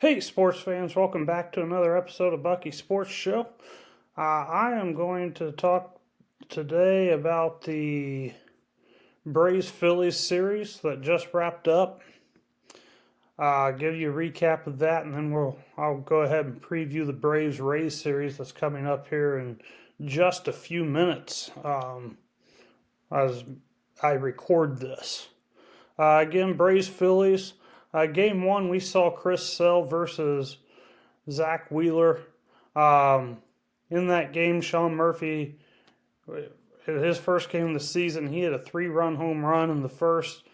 Hey, sports fans, welcome back to another episode of Bucky Sports Show. I am going to talk today about the Braves Phillies series that just wrapped up. Give you a recap of that, and then I'll go ahead and preview the Braves Rays series that's coming up here in just a few minutes as I record this. Again, Braves Phillies. Game one, we saw Chris Sale versus Zach Wheeler. In that game, Sean Murphy, his first game of the season, he had a 3-run home run in the first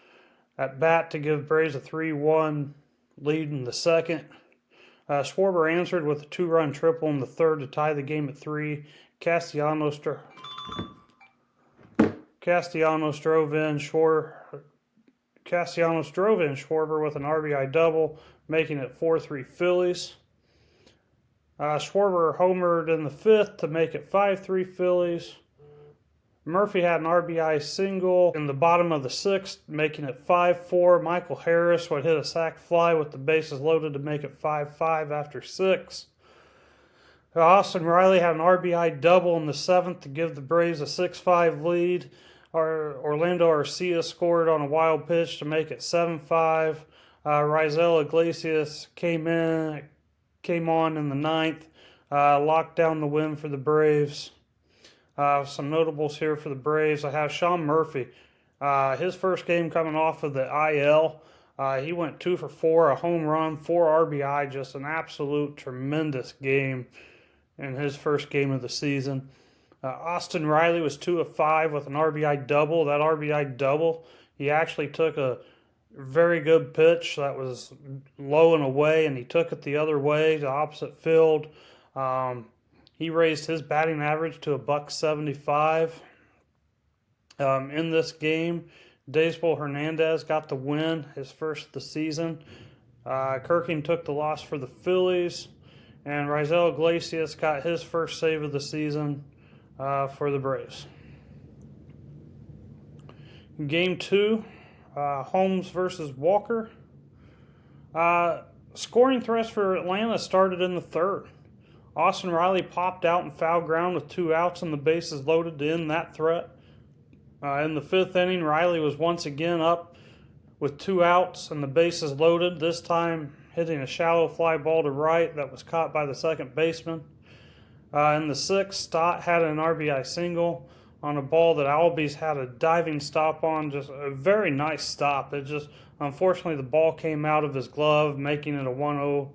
at bat to give Braves a 3-1 lead in the second. Schwarber answered with a 2-run triple in the third to tie the game at 3. Castellanos drove in Schwarber with an RBI double, making it 4-3 Phillies. Schwarber homered in the fifth to make it 5-3 Phillies. Murphy had an RBI single in the bottom of the sixth, making it 5-4. Michael Harris would hit a sac fly with the bases loaded to make it 5-5 after 6. Austin Riley had an RBI double in the seventh to give the Braves a 6-5 lead. Orlando Arcia scored on a wild pitch to make it 7-5. Raisel Iglesias came on in the ninth, locked down the win for the Braves. Some notables here for the Braves. I have Sean Murphy. His first game coming off of the IL. He went 2 for 4, a home run, 4 RBI, just an absolute tremendous game in his first game of the season. Austin Riley was 2 of 5 with an RBI double. That RBI double, he actually took a very good pitch that was low and away, and he took it the other way, the opposite field. He raised his batting average to $175. In this game, Daysbel Hernandez got the win, his first of the season. Kirking took the loss for the Phillies, and Raisel Iglesias got his first save of the season for the Braves. Game 2, Holmes versus Walker. Scoring threats for Atlanta started in the third. Austin Riley popped out and foul ground with 2 outs and the bases loaded to end that threat. In the fifth inning, Riley was once again up with 2 outs and the bases loaded, this time hitting a shallow fly ball to right that was caught by the second baseman. In the sixth, Stott had an RBI single on a ball that Albies had a diving stop on, just a very nice stop. Unfortunately, the ball came out of his glove, making it a 1-0,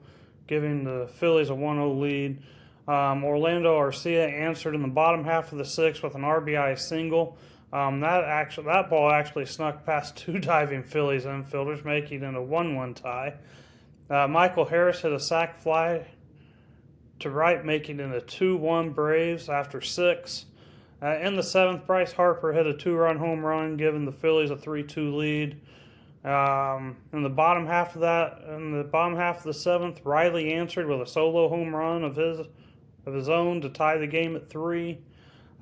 giving the Phillies a 1-0 lead. Orlando Arcia answered in the bottom half of the sixth with an RBI single. That ball actually snuck past 2 diving Phillies infielders, making it a 1-1 tie. Michael Harris hit a sac fly to right, making it a 2-1 Braves after 6. In the seventh, Bryce Harper hit a 2-run home run, giving the Phillies a 3-2 lead. In the bottom half of the seventh, Riley answered with a solo home run of his own to tie the game at 3.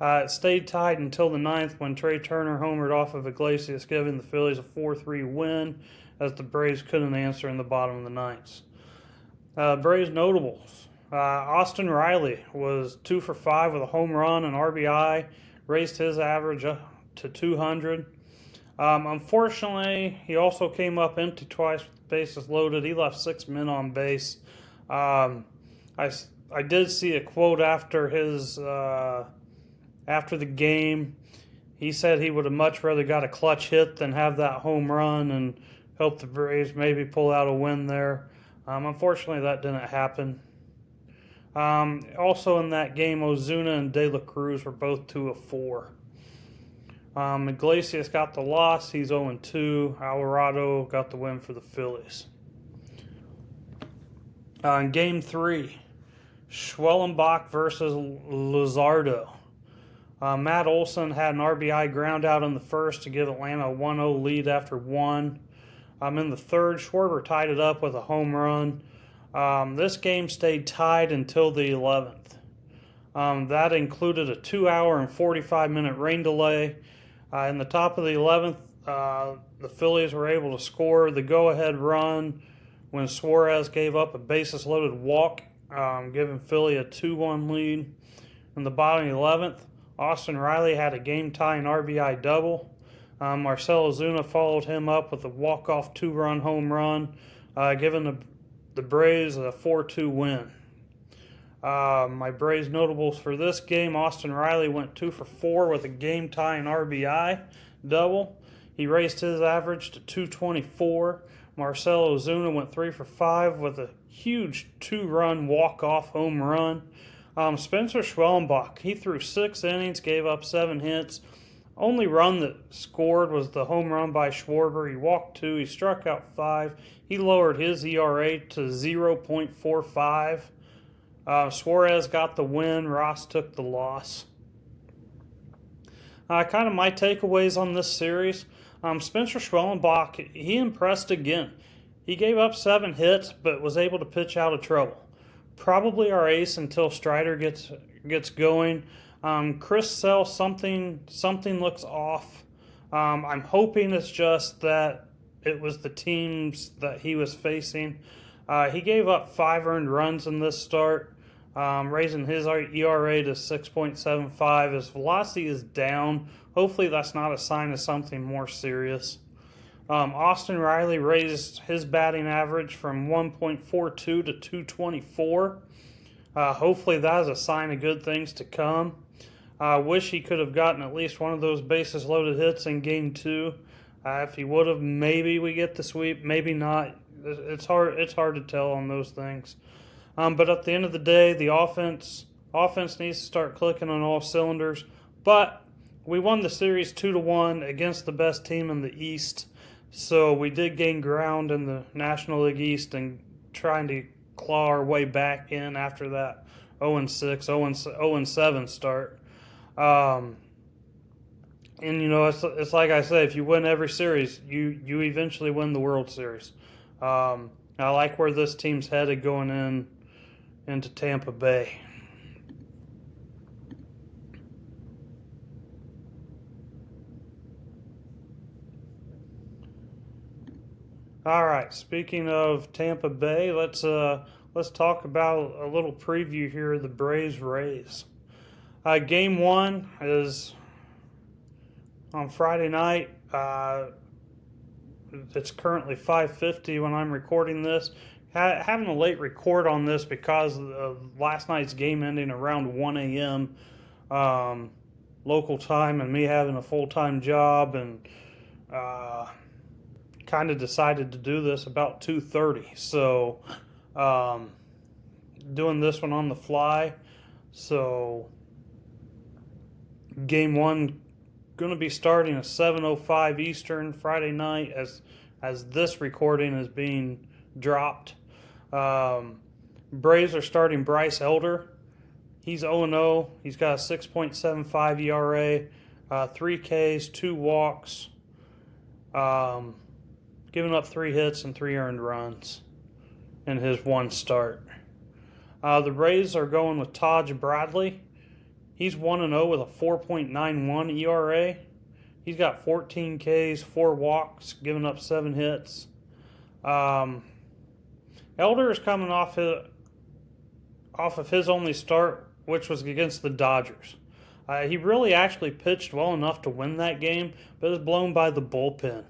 It stayed tied until the ninth when Trey Turner homered off of Iglesias, giving the Phillies a 4-3 win, as the Braves couldn't answer in the bottom of the ninth. Braves notables. Austin Riley was 2 for 5 with a home run and RBI, raised his average up to 200. Unfortunately, he also came up empty twice with bases loaded. He left 6 men on base. I did see a quote after the game. He said he would have much rather got a clutch hit than have that home run and hope the Braves maybe pull out a win there. Unfortunately, that didn't happen. Also in that game, Ozuna and De La Cruz were both 2 of 4. Iglesias got the loss. He's 0-2. Alvarado got the win for the Phillies. In Game 3, Schwellenbach versus Luzardo. Matt Olson had an RBI ground out in the first to give Atlanta a 1-0 lead after 1. In the third, Schwarber tied it up with a home run. This game stayed tied until the 11th. That included a 2-hour and 45-minute rain delay. In the top of the 11th, the Phillies were able to score the go-ahead run when Suarez gave up a bases-loaded walk, giving Philly a 2-1 lead. In the bottom of the 11th, Austin Riley had a game-tying RBI double. Marcell Ozuna followed him up with a walk-off 2-run home run, giving the Braves a 4-2 win. My Braves notables for this game: Austin Riley went 2 for 4 with a game-tying RBI double. He raised his average to 224. Marcell Ozuna went 3 for 5 with a huge 2-run walk-off home run. Spencer Schwellenbach, he threw 6 innings, gave up 7 hits. Only run that scored was the home run by Schwarber. He walked 2, he struck out 5. He lowered his ERA to 0.45. Suarez got the win. Ross took the loss. Kind of my takeaways on this series. Spencer Schwellenbach, he impressed again. He gave up 7 hits, but was able to pitch out of trouble. Probably our ace until Strider gets going. Chris Sale, something looks off. I'm hoping it's just that it was the teams that he was facing. He gave up 5 earned runs in this start, raising his ERA to 6.75. His velocity is down. Hopefully that's not a sign of something more serious. Austin Riley raised his batting average from 1.42 to 224. Hopefully that is a sign of good things to come. I wish he could have gotten at least one of those bases loaded hits in Game 2. If he would have, maybe we get the sweep, maybe not. It's hard to tell on those things. But at the end of the day, the offense needs to start clicking on all cylinders. But we won the series 2-1 against the best team in the East. So we did gain ground in the National League East and trying to claw our way back in after that 0-6, 0-7 start. And you know, it's like I say, if you win every series, you eventually win the World Series. I like where this team's headed going into Tampa Bay. All right. Speaking of Tampa Bay, let's talk about a little preview here of the Braves-Rays. Game 1 is on Friday night. It's currently 5:50 when I'm recording this. Having a late record on this because of last night's game ending around 1 a.m. Local time, and me having a full-time job, and kind of decided to do this about 2:30. So doing this one on the fly. So Game 1 going to be starting at 7:05 Eastern Friday night as this recording is being dropped. Braves are starting Bryce Elder. He's 0-0. He's got a 6.75 ERA, 3 Ks, 2 walks, giving up 3 hits and 3 earned runs in his one start. The Rays are going with Taj Bradley. He's 1-0 with a 4.91 ERA. He's got 14 Ks, 4 walks, giving up 7 hits. Elder is coming off of his only start, which was against the Dodgers. He really actually pitched well enough to win that game, but it was blown by the bullpen.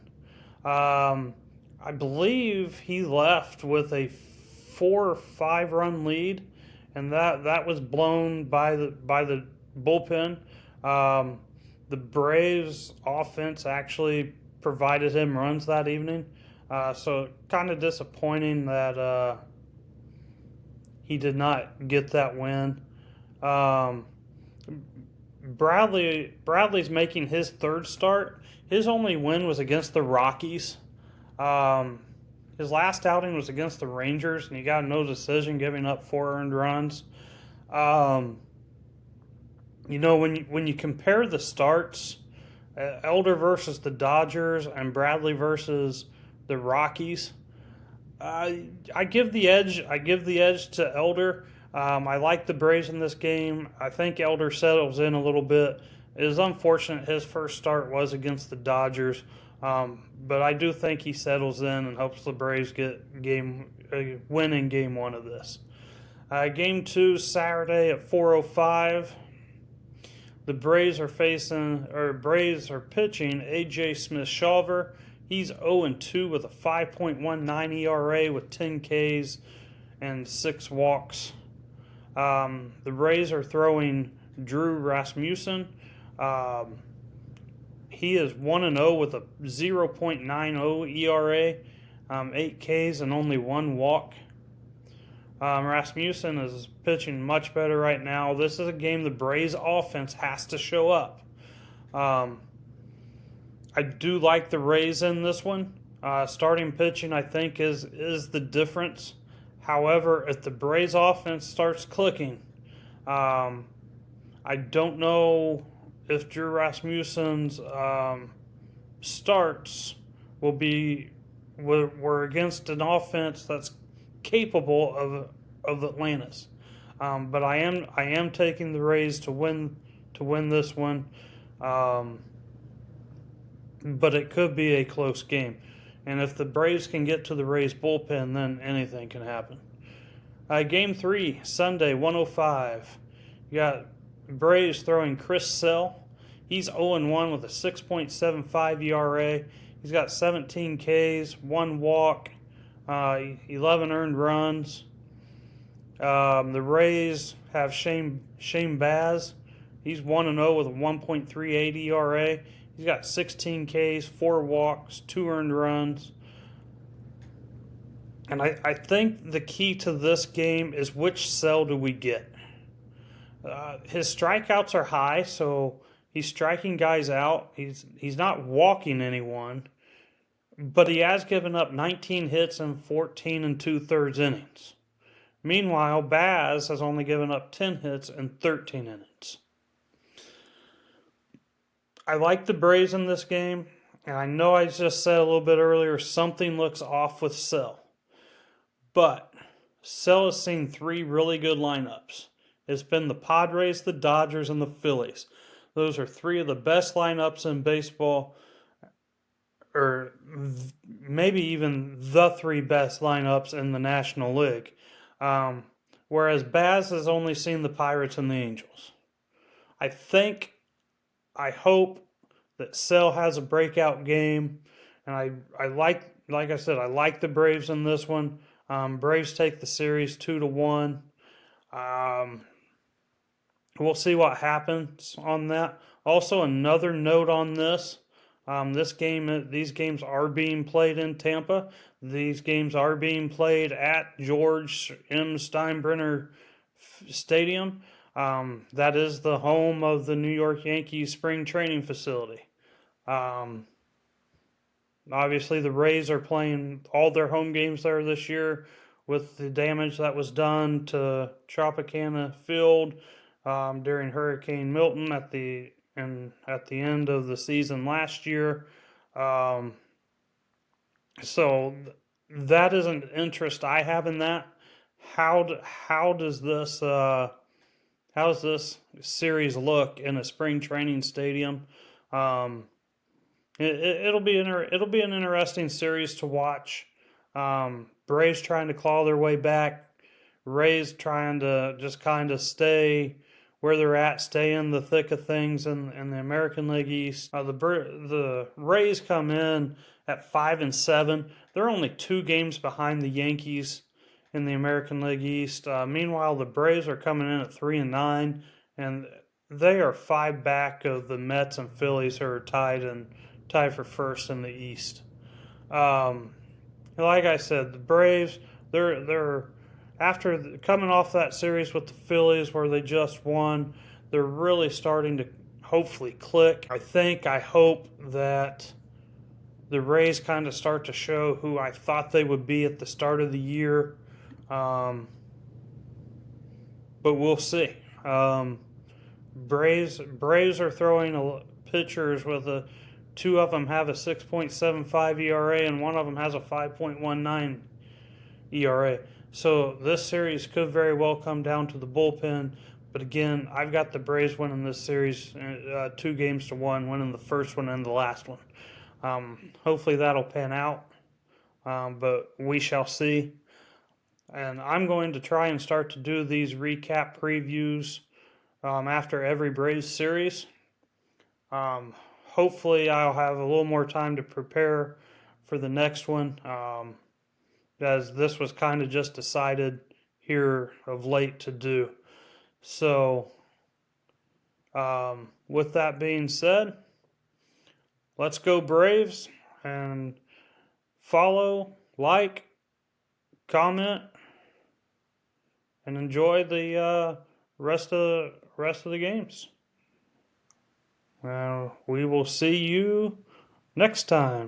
I believe he left with a 4 or 5 run lead, and that was blown by the bullpen. The Braves offense actually provided him runs that evening. So kind of disappointing that he did not get that win. Bradley's making his 3rd start. His only win was against the Rockies. His last outing was against the Rangers, and he got a no decision, giving up 4 earned runs. You know, when you compare the starts, Elder versus the Dodgers and Bradley versus the Rockies, I give the edge to Elder. I like the Braves in this game. I think Elder settles in a little bit. It is unfortunate his first start was against the Dodgers. But I do think he settles in and helps the Braves get win in game one of this. Game two Saturday at 4:05. The Braves are pitching AJ Smith-Shawver. He's 0-2 with a 5.19 ERA with 10 Ks and 6 walks. The Rays are throwing Drew Rasmussen. He is 1-0 with a 0.90 ERA, 8 Ks and only 1 walk. Rasmussen is pitching much better right now. This is a game the Braves offense has to show up. I do like the Rays in this one. Starting pitching, I think, is the difference. However, if the Braves offense starts clicking, I don't know if Drew Rasmussen's starts were against an offense that's capable of Atlanta's. But I am taking the Rays to win this one. But it could be a close game. And if the Braves can get to the Rays bullpen, then anything can happen. Game 3, Sunday, 1:05. You got Braves throwing Chris Sale. He's 0-1 with a 6.75 ERA. He's got 17 Ks, 1 walk, 11 earned runs. The Rays have Shane Baz. He's 1-0 with a 1.38 ERA. He's got 16 Ks, 4 walks, 2 earned runs. And I think the key to this game is which Sale do we get. His strikeouts are high, so he's striking guys out. He's not walking anyone, but he has given up 19 hits in 14 2/3 innings. Meanwhile, Baz has only given up 10 hits in 13 innings. I like the Braves in this game, and I know I just said a little bit earlier something looks off with Sale. But Sale has seen 3 really good lineups. It's been the Padres, the Dodgers, and the Phillies. Those are 3 of the best lineups in baseball, or maybe even the 3 best lineups in the National League. Whereas Baz has only seen the Pirates and the Angels. I hope that Sale has a breakout game, and I like I said, I like the Braves in this one. Braves take the series 2-1. We'll see what happens on that. Also, another note on this: these games are being played in Tampa. These games are being played at George M. Steinbrenner Stadium. That is the home of the New York Yankees spring training facility. Obviously, the Rays are playing all their home games there this year with the damage that was done to Tropicana Field during Hurricane Milton at the end of the season last year. So that is an interest I have in that. How does this series look in a spring training stadium? It'll be an interesting series to watch. Braves trying to claw their way back. Rays trying to just kind of stay where they're at, stay in the thick of things in the American League East. The Rays come in at 5-7. They're only 2 games behind the Yankees in the American League East. Meanwhile, the Braves are coming in at 3-9, and they are 5 back of the Mets and Phillies, who are tied for first in the East. Like I said, the Braves, they're after coming off that series with the Phillies where they just won, they're really starting to hopefully click. I hope that the Rays kind of start to show who I thought they would be at the start of the year. But we'll see. Braves are throwing pitchers with 2 of them have a 6.75 ERA and 1 of them has a 5.19 ERA. So this series could very well come down to the bullpen. But again, I've got the Braves winning this series 2-1, winning the first one and the last one. Hopefully that'll pan out, but we shall see. And I'm going to try and start to do these recap previews after every Braves series. Hopefully I'll have a little more time to prepare for the next one, as this was kind of just decided here of late to do. So, with that being said, let's go Braves, and follow, like, comment, and enjoy the rest of the games. We will see you next time.